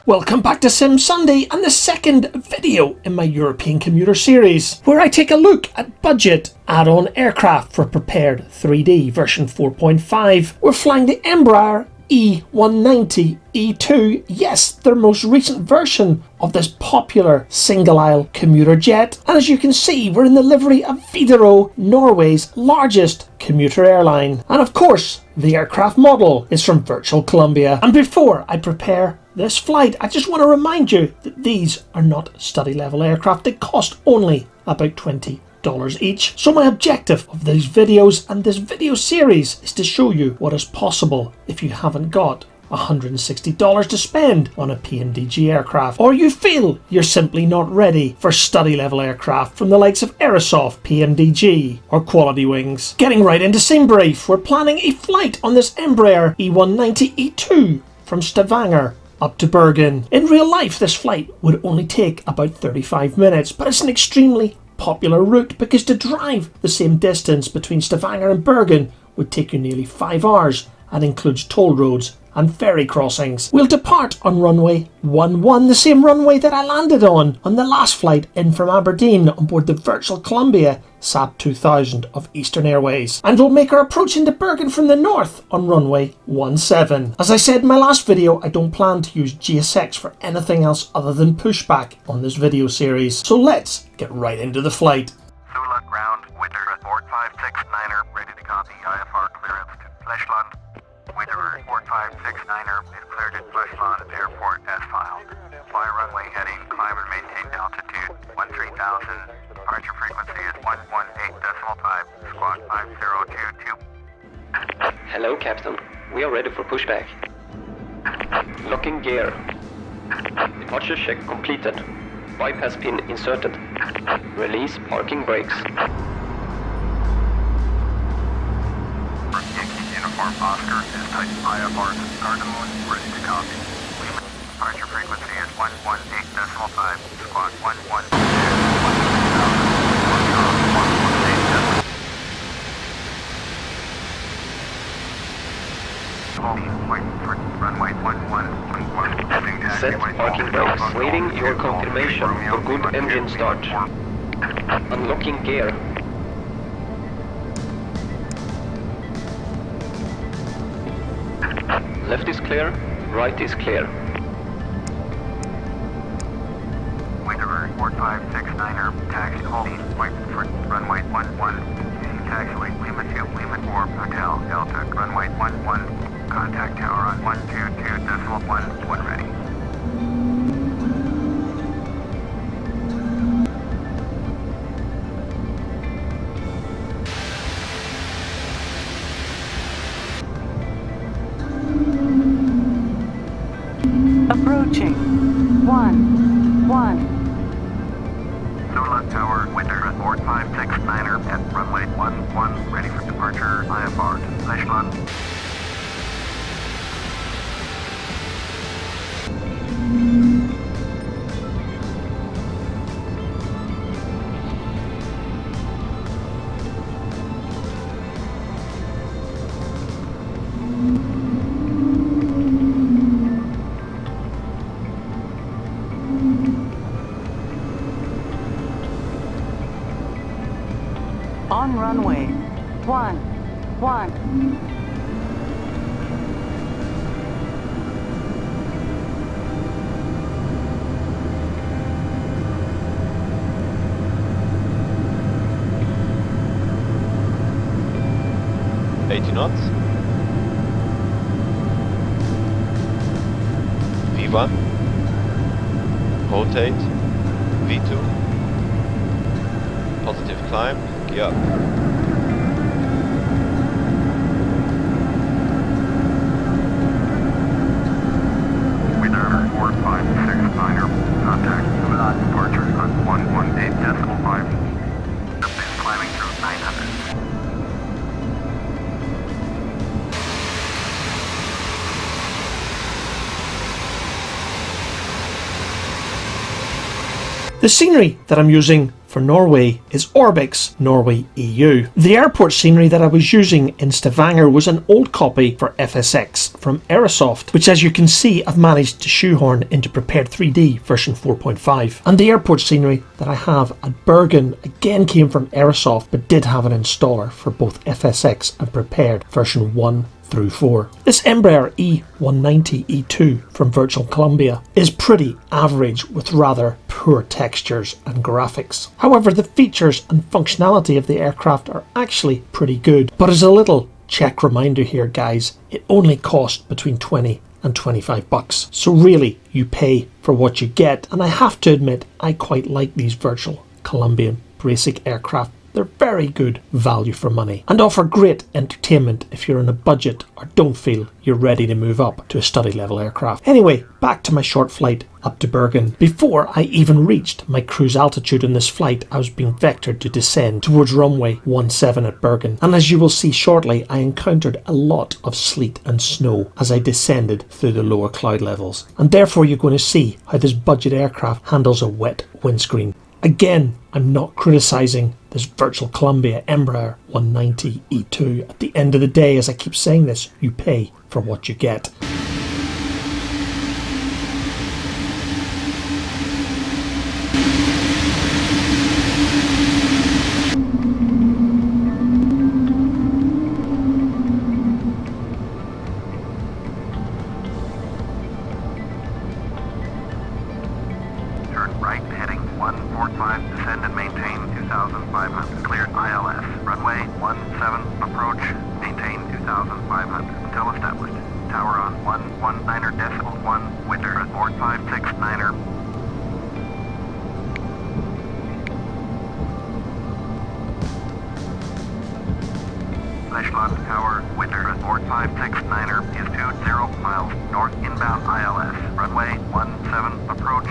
Welcome back to Sim Sunday and the second video in my European Commuter series, where I take a look at budget add-on aircraft for prepared 3D version 4.5. We're flying the Embraer E190e2, yes, their most recent version of this popular single-aisle commuter jet. And as you can see, we're in the livery of Wideroe, Norway's largest commuter airline. And of course, the aircraft model is from VirtualCol. And before I prepare this flight, I just want to remind you that these are not study level aircraft. They cost only about $20 each. So my objective of these videos and this video series is to show you what is possible if you haven't got $160 to spend on a PMDG aircraft, or you feel you're simply not ready for study level aircraft from the likes of Aerosoft, PMDG or Quality Wings. Getting right into scene brief, we're planning a flight on this Embraer E190e2 from Stavanger up to Bergen. In real life, this flight would only take about 35 minutes, but it's an extremely popular route because to drive the same distance between Stavanger and Bergen would take you nearly 5 hours and includes toll roads and ferry crossings. We'll depart on runway 11, the same runway that I landed on the last flight in from Aberdeen on board the VirtualCol SAP 2000 of Eastern Airways. And we'll make our approach into Bergen from the north on runway 17. As I said in my last video, I don't plan to use GSX for anything else other than Pushback on this video series. So let's get right into the flight. Sula ground, Wideroe 4569er, ready to copy IFR clearance to Fleshland. Wideroe 4569er is cleared at Fleshland Airport as filed. Fly runway heading, climb and maintain altitude 13,000. Departure frequency is 118.5, squawk 5022. Hello, Captain. We are ready for pushback. Locking gear. Departure check completed. Bypass pin inserted. Release parking brakes. Uniform Oscar is type IFR Garden Moon, ready to copy. Departure frequency is 118.5, squawk 112. Runway 11. Set parking brakes. Waiting your confirmation for good engine start. Unlocking gear. Left is clear, right is clear. Wideroe 4569er, taxi holding point for runway 11. Taxiway Lima 2, Lima 4, Hotel Delta, runway 11. Contact tower on 122.1, ready. Approaching 1. Sula Tower, Wideroe 4569er at runway 11, ready for departure, IFR to Fleshland. On runway 11. knots. V1. Rotate. V2. Positive climb. Gear up. Wideroe 4569er. Contact Milan departure on 118.5. Climbing through 900. The scenery that I'm using for Norway is Orbx Norway EU. The airport scenery that I was using in Stavanger was an old copy for FSX from Aerosoft, which as you can see I've managed to shoehorn into Prepared 3D version 4.5. And the airport scenery that I have at Bergen again came from Aerosoft, but did have an installer for both FSX and Prepared version 1 through 4. This Embraer E190e2 from VirtualCol is pretty average with rather poor textures and graphics. However, the features and functionality of the aircraft are actually pretty good. But as a little check reminder here guys, it only cost between 20 and 25 bucks. So really you pay for what you get, and I have to admit I quite like these VirtualCol basic aircraft. They're very good value for money and offer great entertainment if you're on a budget or don't feel you're ready to move up to a study level aircraft. Anyway, back to my short flight up to Bergen. Before I even reached my cruise altitude on this flight, I was being vectored to descend towards runway 17 at Bergen. And as you will see shortly, I encountered a lot of sleet and snow as I descended through the lower cloud levels. And therefore you're going to see how this budget aircraft handles a wet windscreen. Again, I'm not criticising this VirtualCol Embraer 190e2. At the end of the day, as I keep saying this, you pay for what you get. Turn right heading 145, descend and maintain 2,500. Cleared ILS. Runway 17, approach, maintain 2,500 until established. Tower on 119.1, Wideroe at board 569er. Fleshland Tower, Wideroe at board 569er is 20 miles north inbound ILS. Runway 17, approach.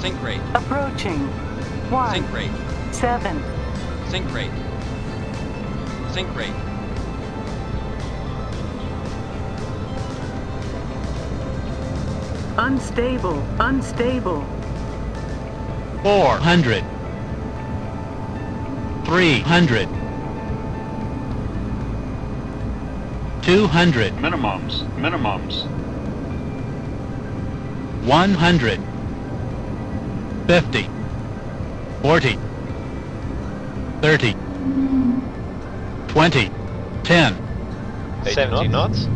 Sync rate. Approaching. 1, Sync rate. 7. Sync rate. Sync rate. Unstable. Unstable. 400, 300, 200, Minimums. 100, 50, 40, 30, 20, 10, 70 knots?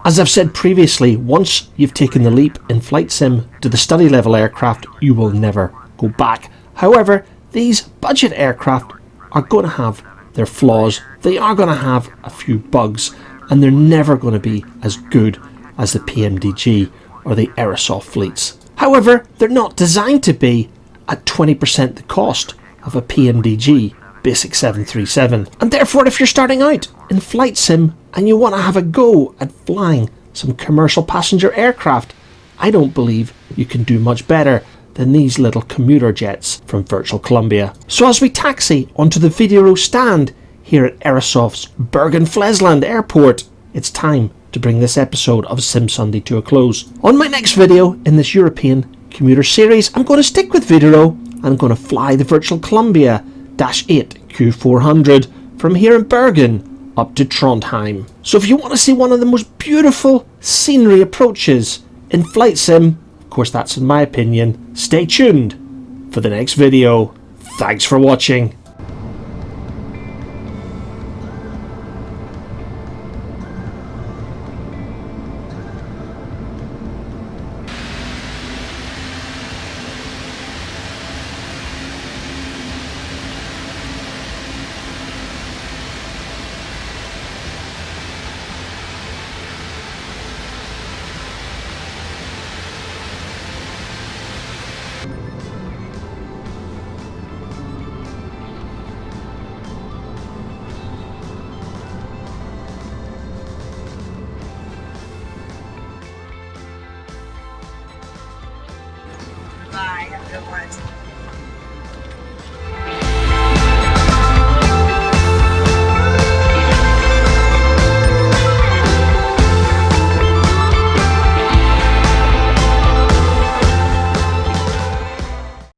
As I've said previously, once you've taken the leap in flight sim to the study level aircraft, you will never go back. However, these budget aircraft are going to have their flaws. They are going to have a few bugs, and they're never going to be as good as the PMDG or the Aerosoft fleets. However, they're not designed to be at 20% the cost of a PMDG Basic 737. And therefore, if you're starting out in flight sim and you want to have a go at flying some commercial passenger aircraft, I don't believe you can do much better than these little commuter jets from VirtualCol. So as we taxi onto the Wideroe stand here at Aerosoft's Bergen Flesland Airport, it's time to bring this episode of Sim Sunday to a close. On my next video in this European Commuter series, I'm going to stick with Wideroe. I'm going to fly the VirtualCol 8 Q400 from here in Bergen up to Trondheim. So if you want to see one of the most beautiful scenery approaches in flight sim, of course that's in my opinion, stay tuned for the next video. Thanks for watching. Bye, have a good one.